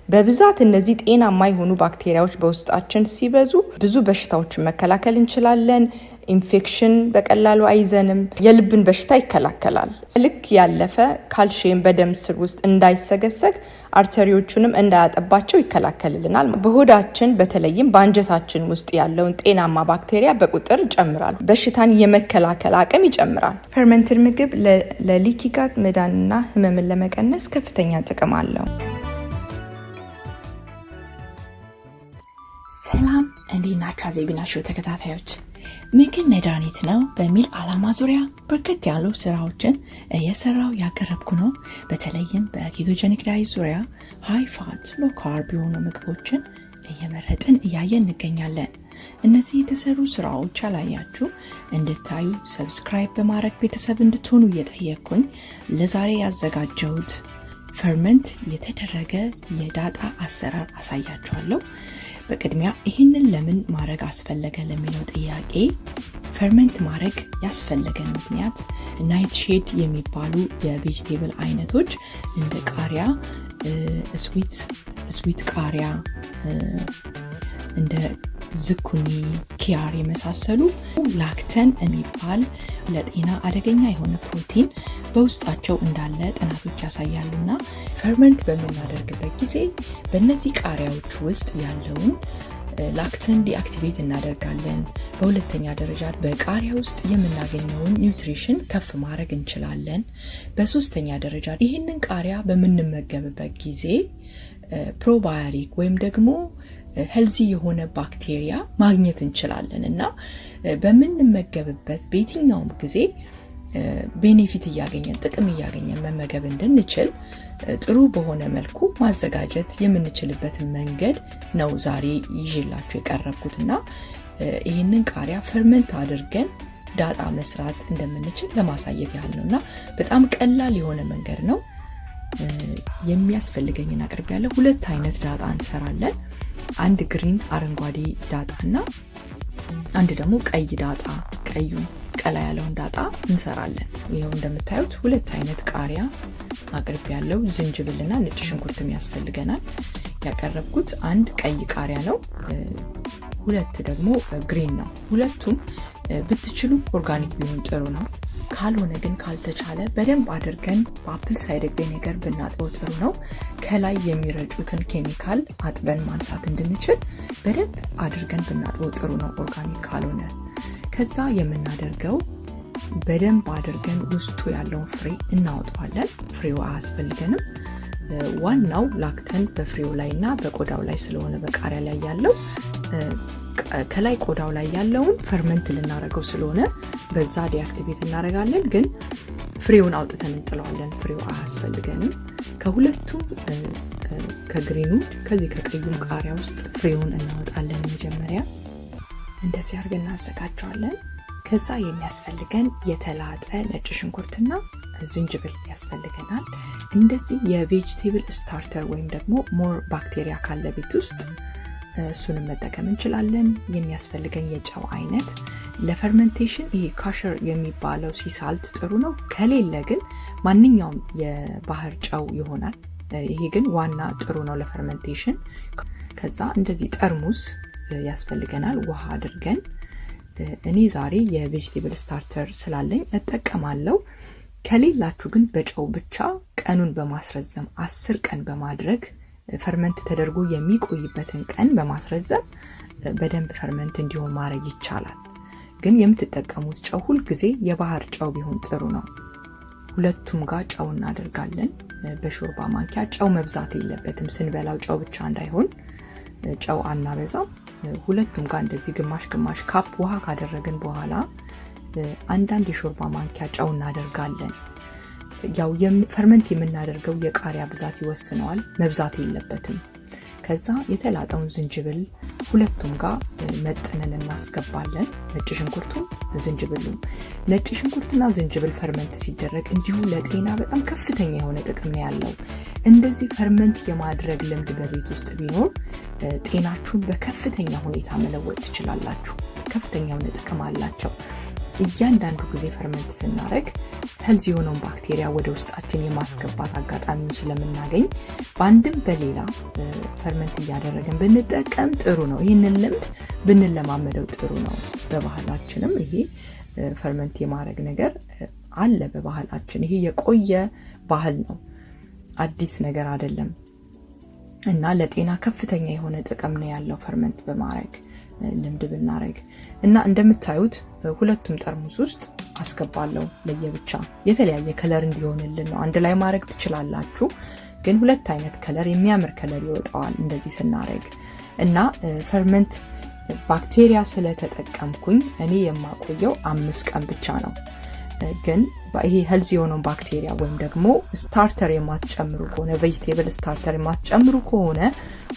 በብዛት እነዚህ ጤናማ የሆኑ ባክቴሪያዎች በውስጣችን ሲበዙ ብዙ በሽታዎችን መከላከል እንችላለን። ኢንፌክሽን በቀላሉ አይዘንም። የልብን በሽታ ይከላከላል። ልክ ያለፈ ካልሲየም በደም ስር ውስጥ እንዳይሰገሰግ አርተሪዎቹንም እንዳያጠባቸው ይከላከልልናል። በሆዳችን በተለይም በአንጀታችን ውስጥ ያለውን ጤናማ ባክቴሪያ በቁጥር ይጨምራል። በሽታን የመከላከል አቅም ይጨምራል። ፈርመንትድ ምግብ ለሊኪ ጋት መዳንና ህመምን ለመቀነስ ከፍተኛ ጥቅም አለው። ሰላም እንዴት ናችሁ? አዜቢና ሾው ተከታታዮች፣ ምግብ መድኃኒት ነው በሚል ዓላማ ዙሪያ በርከት ያሉ ስራዎችን እየሰራው ያቀረብኩ ነው። በተለይም በኬቶጀኒክ ዳይት ዙሪያ ሃይ ፋት ሎ ካርብ የሆኑ ምግቦችን እየመረጥን እያየን እንገኛለን። እነዚህ የተሰሩ ስራዎች ያላያችሁ እንድታዩ ሰብስክራይብ በማድረግ ቤተሰብ እንድትሆኑ እየጠየቅኩኝ ለዛሬ ያዘጋጀሁት ፈርመንት የተደረገ የዳጣ አሰራር አሳያችኋለሁ። በቅድሚያ ይህንን ለምን ማድረግ አስፈለገ ለሚለው ጥያቄ ፈርመንት ማድረግ ያስፈለገን ምክንያት ናይት ሼድ የሚባሉ የቬጅቴብል አይነቶች እንደ ቃሪያ፣ ስዊት ቃሪያ፣ እንደ ዝኩኒ፣ ኪያር የመሳሰሉ ላክተን የሚባል ለጤና አደገኛ የሆነ ፕሮቲን በውስጣቸው እንዳለ ጥናቶች ያሳያሉና ፈርመንት በምናደርግበት ጊዜ በእነዚህ ቃሪያዎች ውስጥ ያለውን ላክተን ዲአክቲቬት እናደርጋለን። በሁለተኛ ደረጃ በቃሪያ ውስጥ የምናገኘውን ኒውትሪሽን ከፍ ማድረግ እንችላለን። በሶስተኛ ደረጃ ይህንን ቃሪያ በምንመገብበት ጊዜ ፕሮባዮቲክ ወይም ደግሞ ሄልዚ የሆነ ባክቴሪያ ማግኘት እንችላለን እና በምንመገብበት በየትኛውም ጊዜ ቤኔፊት እያገኘን ጥቅም እያገኘን መመገብ እንድንችል ጥሩ በሆነ መልኩ ማዘጋጀት የምንችልበትን መንገድ ነው ዛሬ ይዤላችሁ የቀረብኩትና ይህንን ቃሪያ ፈርመንት አድርገን ዳጣ መስራት እንደምንችል ለማሳየት ያህል ነውና በጣም ቀላል የሆነ መንገድ ነው። የሚያስፈልገኝን አቅርቤያለሁ። ሁለት አይነት ዳጣ እንሰራለን። አንድ ግሪን አረንጓዴ ዳጣና አንድ ደግሞ ቀይ ዳጣ፣ ቀዩ ቀላ ያለውን ዳጣ እንሰራለን። ይሄው እንደምታዩት ሁለት አይነት ቃሪያ አቅርቤያለሁ። ዝንጅብልና ነጭ ሽንኩርትም ያስፈልገናል። ያቀረብኩት አንድ ቀይ ቃሪያ ነው፣ ሁለት ደግሞ ግሪን ነው። ሁለቱም ብትችሉ ኦርጋኒክ ቢሆን ጥሩ ነው። ካልሆነ ግን ካልተቻለ በደንብ አድርገን በአፕል ሳይደር ቪኔገር ብናጥበው ጥሩ ነው። ከላይ የሚረጩትን ኬሚካል አጥበን ማንሳት እንድንችል በደንብ አድርገን ብናጥበው ጥሩ ነው ኦርጋኒክ ካልሆነ። ከዛ የምናደርገው በደንብ አድርገን ውስጡ ያለውን ፍሬ እናወጣዋለን። ፍሬው አያስፈልገንም። ዋናው ላክተን በፍሬው ላይና በቆዳው ላይ ስለሆነ በቃሪያ ላይ ያለው ከላይ ቆዳው ላይ ያለውን ፈርመንት ልናደርገው ስለሆነ በዛ ዲአክቲቬት እናደርጋለን። ግን ፍሬውን አውጥተን እንጥለዋለን። ፍሬው አያስፈልገንም። ከሁለቱም ከግሪኑ ከዚህ ከቀዩም ቃሪያ ውስጥ ፍሬውን እናወጣለን። መጀመሪያ እንደዚህ አድርገን እናዘጋጀዋለን። ከዛ የሚያስፈልገን የተላጠ ነጭ ሽንኩርትና ዝንጅብል ያስፈልገናል። እንደዚህ የቬጅቴብል ስታርተር ወይም ደግሞ ሞር ባክቴሪያ ካለ ቤት ውስጥ እሱንም መጠቀም እንችላለን። የሚያስፈልገን የጨው አይነት ለፈርመንቴሽን ይሄ ካሸር የሚባለው ሲሳልት ጥሩ ነው። ከሌለ ግን ማንኛውም የባህር ጨው ይሆናል። ይሄ ግን ዋና ጥሩ ነው ለፈርመንቴሽን። ከዛ እንደዚህ ጠርሙስ ያስፈልገናል ውሃ አድርገን። እኔ ዛሬ የቬጅቴብል ስታርተር ስላለኝ እጠቀማለሁ። ከሌላችሁ ግን በጨው ብቻ ቀኑን በማስረዘም 10 ቀን በማድረግ ፈርመንት ተደርጎ የሚቆይበትን ቀን በማስረዘም በደንብ ፈርመንት እንዲሆን ማድረግ ይቻላል። ግን የምትጠቀሙት ጨው ሁል ጊዜ የባህር ጨው ቢሆን ጥሩ ነው። ሁለቱም ጋር ጨው እናደርጋለን። በሾርባ ማንኪያ ጨው መብዛት የለበትም። ስንበላው ጨው ብቻ እንዳይሆን ጨው አናበዛም። ሁለቱም ጋር እንደዚህ ግማሽ ግማሽ ካፕ ውሃ ካደረግን በኋላ አንዳንድ የሾርባ ማንኪያ ጨው እናደርጋለን። ያው ፈርመንት የምናደርገው የቃሪያ ብዛት ይወስነዋል። መብዛት የለበትም። ከዛ የተላጠውን ዝንጅብል ሁለቱም ጋር መጥነን እናስገባለን። ነጭ ሽንኩርቱም ዝንጅብሉም። ነጭ ሽንኩርትና ዝንጅብል ፈርመንት ሲደረግ እንዲሁ ለጤና በጣም ከፍተኛ የሆነ ጥቅም ያለው። እንደዚህ ፈርመንት የማድረግ ልምድ በቤት ውስጥ ቢኖር ጤናችሁን በከፍተኛ ሁኔታ መለወጥ ትችላላችሁ። ከፍተኛ የሆነ ጥቅም አላቸው። እያንዳንዱ ጊዜ ፈርመንት ስናደርግ ሄልዚ የሆነውን ባክቴሪያ ወደ ውስጣችን የማስገባት አጋጣሚውን ስለምናገኝ በአንድም በሌላ ፈርመንት እያደረግን ብንጠቀም ጥሩ ነው። ይህንን ልምድ ብንለማመደው ጥሩ ነው። በባህላችንም ይሄ ፈርመንት የማድረግ ነገር አለ በባህላችን። ይሄ የቆየ ባህል ነው፣ አዲስ ነገር አይደለም እና ለጤና ከፍተኛ የሆነ ጥቅም ነው ያለው ፈርመንት በማድረግ ልምድ ብናረግ እና እንደምታዩት ሁለቱም ጠርሙስ ውስጥ አስገባለሁ ለየብቻ የተለያየ ከለር እንዲሆንልን ነው። አንድ ላይ ማድረግ ትችላላችሁ፣ ግን ሁለት አይነት ከለር የሚያምር ከለር ይወጣዋል እንደዚህ ስናረግ እና ፈርመንት ባክቴሪያ ስለተጠቀምኩኝ እኔ የማቆየው 5 ቀን ብቻ ነው። ግን ይሄ ሄልዚ የሆነው ባክቴሪያ ወይም ደግሞ ስታርተር የማትጨምሩ ከሆነ ቬጂቴብል ስታርተር የማትጨምሩ ከሆነ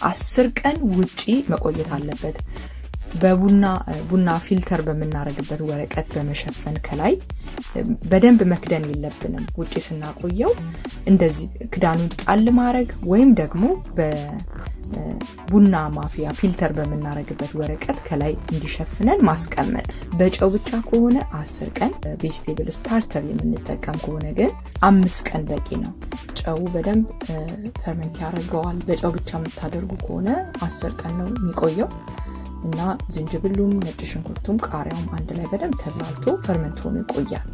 10 ቀን ውጪ መቆየት አለበት። በቡና ፊልተር በመናረግበት ወረቀት በመሸፈን ከላይ በደንብ መክደን የለብንም። ውጪ ስናቆየው እንደዚህ ክዳኑን ጣል ማድረግ ወይም ደግሞ በቡና ማፊያ ፊልተር በመናረግበት ወረቀት ከላይ እንዲሸፍነን ማስቀመጥ። በጨው ብቻ ከሆነ 10 ቀን፣ ቬጂቴብል ስታርተር የምንጠቀም ከሆነ ግን 5 ቀን በቂ ነው። ጨው በደንብ ፈርመንት ያደርገዋል። በጨው ብቻ የምታደርጉ ከሆነ 10 ቀን ነው የሚቆየው እና ዝንጅብሉም ነጭ ሽንኩርቱም ቃሪያውም አንድ ላይ በደንብ ተብላልቶ ፈርመንት ሆኖ ይቆያል።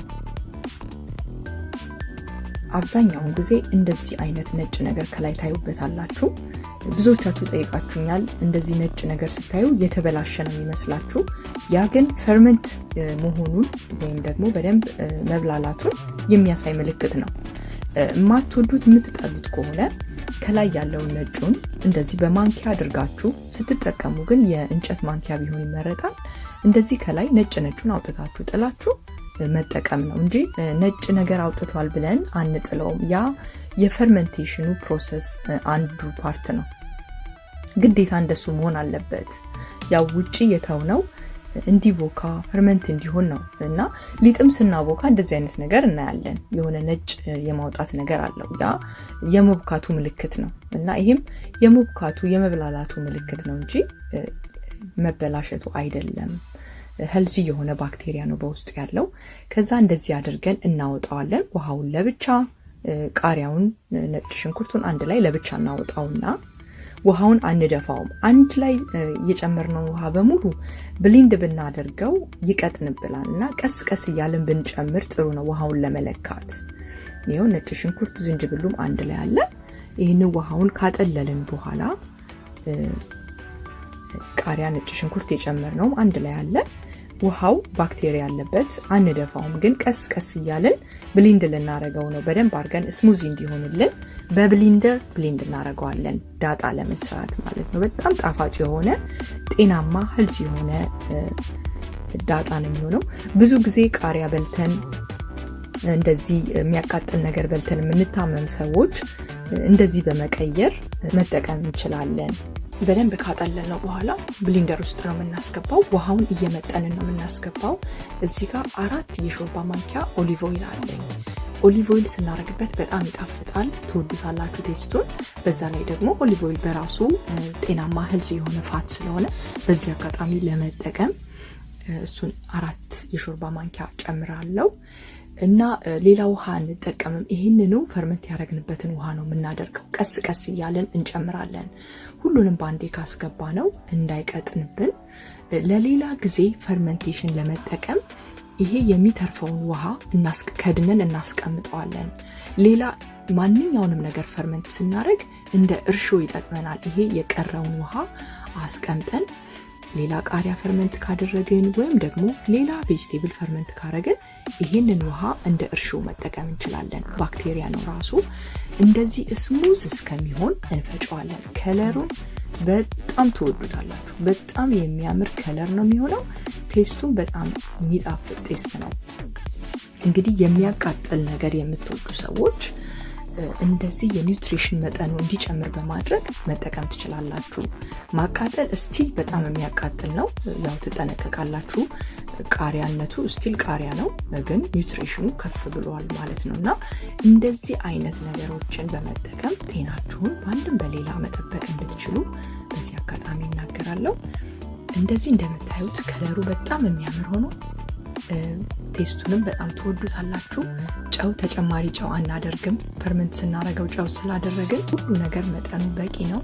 አብዛኛውን ጊዜ እንደዚህ አይነት ነጭ ነገር ከላይ ታዩበታላችሁ። ብዙዎቻችሁ ጠይቃችሁኛል፣ እንደዚህ ነጭ ነገር ስታዩ የተበላሸ ነው የሚመስላችሁ። ያ ግን ፈርመንት መሆኑን ወይም ደግሞ በደንብ መብላላቱን የሚያሳይ ምልክት ነው። የማትወዱት የምትጠሉት ከሆነ ከላይ ያለውን ነጩን እንደዚህ በማንኪያ አድርጋችሁ ስትጠቀሙ ግን የእንጨት ማንኪያ ቢሆን ይመረጣል። እንደዚህ ከላይ ነጩን አውጥታችሁ ጥላችሁ መጠቀም ነው እንጂ ነጭ ነገር አውጥቷል ብለን አንጥለውም። ያ የፈርመንቴሽኑ ፕሮሰስ አንዱ ፓርት ነው። ግዴታ እንደሱ መሆን አለበት። ያው ውጪ የተውነው እንዲቦካ ፈርመንት እንዲሆን ነው እና ሊጥም ስናቦካ እንደዚህ አይነት ነገር እናያለን። የሆነ ነጭ የማውጣት ነገር አለው። ያ የመብካቱ ምልክት ነው እና ይሄም የመብካቱ የመብላላቱ ምልክት ነው እንጂ መበላሸቱ አይደለም። ሄልዚ የሆነ ባክቴሪያ ነው በውስጡ ያለው። ከዛ እንደዚህ አድርገን እናወጣዋለን። ውሃውን ለብቻ፣ ቃሪያውን፣ ነጭ ሽንኩርቱን አንድ ላይ ለብቻ እናወጣውና ውሃውን አንደፋውም። አንድ ላይ የጨመርነው ውሃ በሙሉ ብሊንድ ብናደርገው ይቀጥንብላል እና ቀስ ቀስ እያልን ብንጨምር ጥሩ ነው ውሃውን ለመለካት። ይኸው ነጭ ሽንኩርት ዝንጅብሉም አንድ ላይ አለ። ይህንን ውሃውን ካጠለልን በኋላ ቃሪያ፣ ነጭ ሽንኩርት የጨመርነውም አንድ ላይ አለ። ውሃው ባክቴሪያ ያለበት አንደፋውም፣ ግን ቀስ ቀስ እያልን ብሊንድ ልናረገው ነው። በደንብ አድርገን ስሙዚ እንዲሆንልን በብሊንደር ብሊንድ እናረገዋለን፣ ዳጣ ለመስራት ማለት ነው። በጣም ጣፋጭ የሆነ ጤናማ ሄልዚ የሆነ ዳጣ ነው የሚሆነው። ብዙ ጊዜ ቃሪያ በልተን እንደዚህ የሚያቃጥል ነገር በልተን የምንታመም ሰዎች እንደዚህ በመቀየር መጠቀም እንችላለን። በደንብ ካጠለልነው በኋላ ብሊንደር ውስጥ ነው የምናስገባው። ውሃውን እየመጠንን ነው የምናስገባው። እዚህ ጋር 4 የሾርባ ማንኪያ ኦሊቭ ኦይል አለኝ። ኦሊቭ ኦይል ስናረግበት በጣም ይጣፍጣል፣ ትወዱታላችሁ ቴስቱን። በዛ ላይ ደግሞ ኦሊቭ ኦይል በራሱ ጤናማ ሄልዚ የሆነ ፋት ስለሆነ በዚህ አጋጣሚ ለመጠቀም እሱን 4 የሾርባ ማንኪያ ጨምራለሁ። እና ሌላ ውሃ እንጠቀምም። ይሄንኑ ፈርመንት ያረግንበትን ውሃ ነው የምናደርገው። ቀስ ቀስ እያለን እንጨምራለን። ሁሉንም ባንዴ ካስገባ ነው እንዳይቀጥንብን። ለሌላ ጊዜ ፈርመንቴሽን ለመጠቀም ይሄ የሚተርፈውን ውሃ ከድነን እናስቀምጠዋለን። ሌላ ማንኛውንም ነገር ፈርመንት ስናረግ እንደ እርሾ ይጠቅመናል። ይሄ የቀረውን ውሃ አስቀምጠን ሌላ ቃሪያ ፈርመንት ካደረግን ወይም ደግሞ ሌላ ቬጂቴብል ፈርመንት ካረግን ይሄንን ውሃ እንደ እርሾ መጠቀም እንችላለን። ባክቴሪያ ነው ራሱ። እንደዚህ ስሙዝ እስከሚሆን እንፈጨዋለን። ከለሩን በጣም ትወዱታላችሁ። በጣም የሚያምር ከለር ነው የሚሆነው። ቴስቱን በጣም የሚጣፍጥ ቴስት ነው። እንግዲህ የሚያቃጥል ነገር የምትወዱ ሰዎች እንደዚህ የኒውትሪሽን መጠኑ እንዲጨምር በማድረግ መጠቀም ትችላላችሁ። ማቃጠል ስቲል በጣም የሚያቃጥል ነው። ያው ትጠነቀቃላችሁ። ቃሪያነቱ ስቲል ቃሪያ ነው፣ ግን ኒውትሪሽኑ ከፍ ብሏል ማለት ነው። እና እንደዚህ አይነት ነገሮችን በመጠቀም ጤናችሁን በአንድም በሌላ መጠበቅ እንድትችሉ በዚህ አጋጣሚ እናገራለሁ። እንደዚህ እንደምታዩት ከለሩ በጣም የሚያምር ሆኖ ቴስቱንም በጣም ትወዱታላችሁ። ጨው ተጨማሪ ጨው አናደርግም። ፈርመንት ስናረገው ጨው ስላደረግን ሁሉ ነገር መጠኑ በቂ ነው።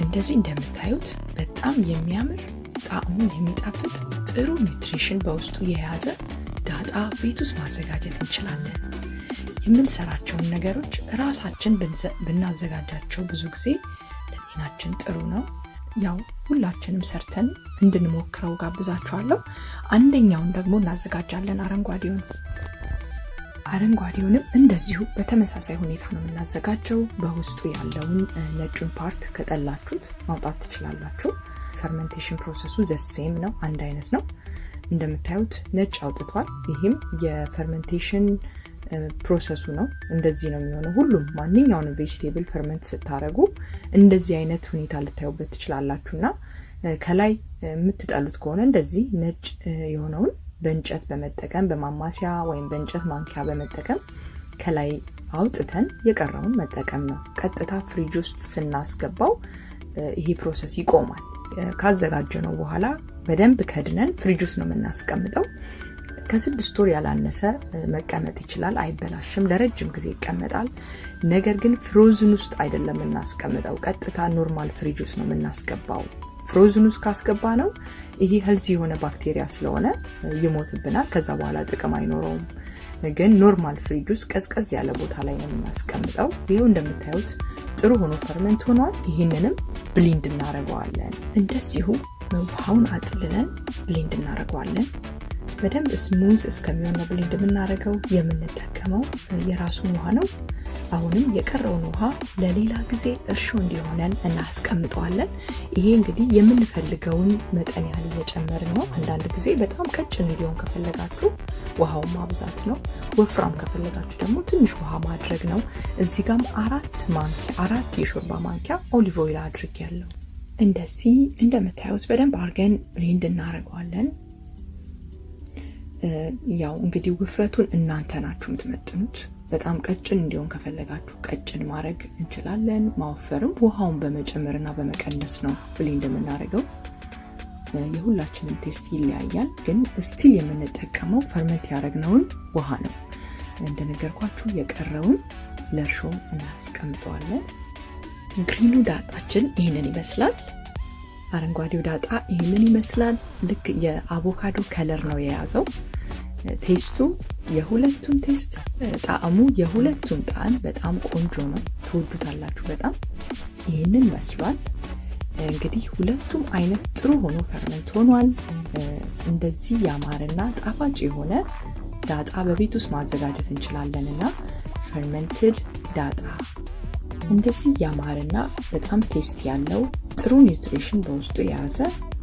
እንደዚህ እንደምታዩት በጣም የሚያምር ጣዕሙን የሚጣፍጥ ጥሩ ኒውትሪሽን በውስጡ የያዘ ዳጣ ቤት ውስጥ ማዘጋጀት እንችላለን። የምንሰራቸውን ነገሮች ራሳችን ብናዘጋጃቸው ብዙ ጊዜ ለጤናችን ጥሩ ነው። ያው ሁላችንም ሰርተን እንድንሞክረው ጋብዛችኋለሁ። አንደኛውን ደግሞ እናዘጋጃለን። አረንጓዴውንም እንደዚሁ በተመሳሳይ ሁኔታ ነው የምናዘጋጀው። በውስጡ ያለውን ነጩን ፓርት ከጠላችሁት ማውጣት ትችላላችሁ። ፈርመንቴሽን ፕሮሰሱ ዘሴም ነው፣ አንድ አይነት ነው። እንደምታዩት ነጭ አውጥቷል። ይህም የፈርመንቴሽን ፕሮሰሱ ነው። እንደዚህ ነው የሚሆነው። ሁሉም ማንኛውንም ቬጂቴብል ፈርመንት ስታረጉ እንደዚህ አይነት ሁኔታ ልታዩበት ትችላላችሁና ከላይ የምትጠሉት ከሆነ እንደዚህ ነጭ የሆነውን በእንጨት በመጠቀም በማማሲያ ወይም በእንጨት ማንኪያ በመጠቀም ከላይ አውጥተን የቀረውን መጠቀም ነው። ቀጥታ ፍሪጅ ውስጥ ስናስገባው ይሄ ፕሮሰስ ይቆማል። ካዘጋጀነው በኋላ በደንብ ከድነን ፍሪጅ ውስጥ ነው የምናስቀምጠው። ከ6 ወር ያላነሰ መቀመጥ ይችላል፣ አይበላሽም፣ ለረጅም ጊዜ ይቀመጣል። ነገር ግን ፍሮዝን ውስጥ አይደለም የምናስቀምጠው፣ ቀጥታ ኖርማል ፍሪጅ ውስጥ ነው የምናስገባው። ፍሮዝን ውስጥ ካስገባ ነው ይሄ ሄልዚ የሆነ ባክቴሪያ ስለሆነ ይሞትብናል፣ ከዛ በኋላ ጥቅም አይኖረውም። ግን ኖርማል ፍሪጅ ውስጥ ቀዝቀዝ ያለ ቦታ ላይ ነው የምናስቀምጠው። ይሄው እንደምታዩት ጥሩ ሆኖ ፈርመንት ሆኗል። ይሄንንም ብሌንድ እናደርገዋለን። እንደዚሁ ውሃውን አጥልለን ብሌንድ እናደርገዋለን። በደንብ ስሙዝ እስከሚሆን ነው ብሌንድ የምናደርገው። የምንጠቀመው የራሱን ውሃ ነው። አሁንም የቀረውን ውሃ ለሌላ ጊዜ እርሾ እንዲሆነን እናስቀምጠዋለን። ይሄ እንግዲህ የምንፈልገውን መጠን ያህል እየጨመርን ነው። አንዳንድ ጊዜ በጣም ቀጭን እንዲሆን ከፈለጋችሁ ውሃውን ማብዛት ነው። ወፍራም ከፈለጋችሁ ደግሞ ትንሽ ውሃ ማድረግ ነው። እዚህ ጋም 4 የሾርባ ማንኪያ ኦሊቭ ኦይል አድርጌያለሁ። እንደዚህ እንደምታዩት በደንብ አድርገን ብሌንድ እናደርገዋለን። ያው እንግዲህ ውፍረቱን እናንተ ናችሁ የምትመጥኑት። በጣም ቀጭን እንዲሆን ከፈለጋችሁ ቀጭን ማድረግ እንችላለን። ማወፈርም ውሃውን በመጨመርና በመቀነስ ነው ብሌንድ የምናደርገው። የሁላችንም ቴስት ይለያያል፣ ግን ስቲል የምንጠቀመው ፈርመንት ያደረግነውን ውሃ ነው። እንደነገርኳችሁ የቀረውን ለእርሾ እናስቀምጠዋለን። ግሪኑ ዳጣችን ይህንን ይመስላል። አረንጓዴው ዳጣ ይህንን ይመስላል። ልክ የአቮካዶ ከለር ነው የያዘው። ቴስቱ የሁለቱም ቴስት ጣዕሙ የሁለቱም ጣዕም በጣም ቆንጆ ነው። ትወዱታላችሁ በጣም። ይህንን መስሏል። እንግዲህ ሁለቱም አይነት ጥሩ ሆኖ ፈርመንት ሆኗል። እንደዚህ ያማረና ጣፋጭ የሆነ ዳጣ በቤት ውስጥ ማዘጋጀት እንችላለንና ፈርመንትድ ዳጣ እንደዚህ ያማረና በጣም ቴስት ያለው ጥሩ ኒውትሪሽን በውስጡ የያዘ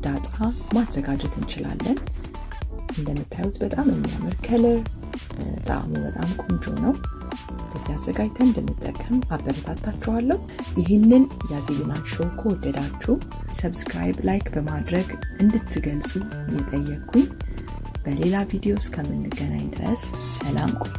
ዳጣ ማዘጋጀት እንችላለን። እንደምታዩት በጣም የሚያምር ከለር፣ ጣዕሙ በጣም ቆንጆ ነው። እንደዚህ አዘጋጅተን እንድንጠቀም አበረታታችኋለሁ። ይህንን ያዜብናል ሾው ከወደዳችሁ ሰብስክራይብ፣ ላይክ በማድረግ እንድትገልጹ እየጠየቅኩኝ በሌላ ቪዲዮ እስከምንገናኝ ድረስ ሰላም ቆዩ።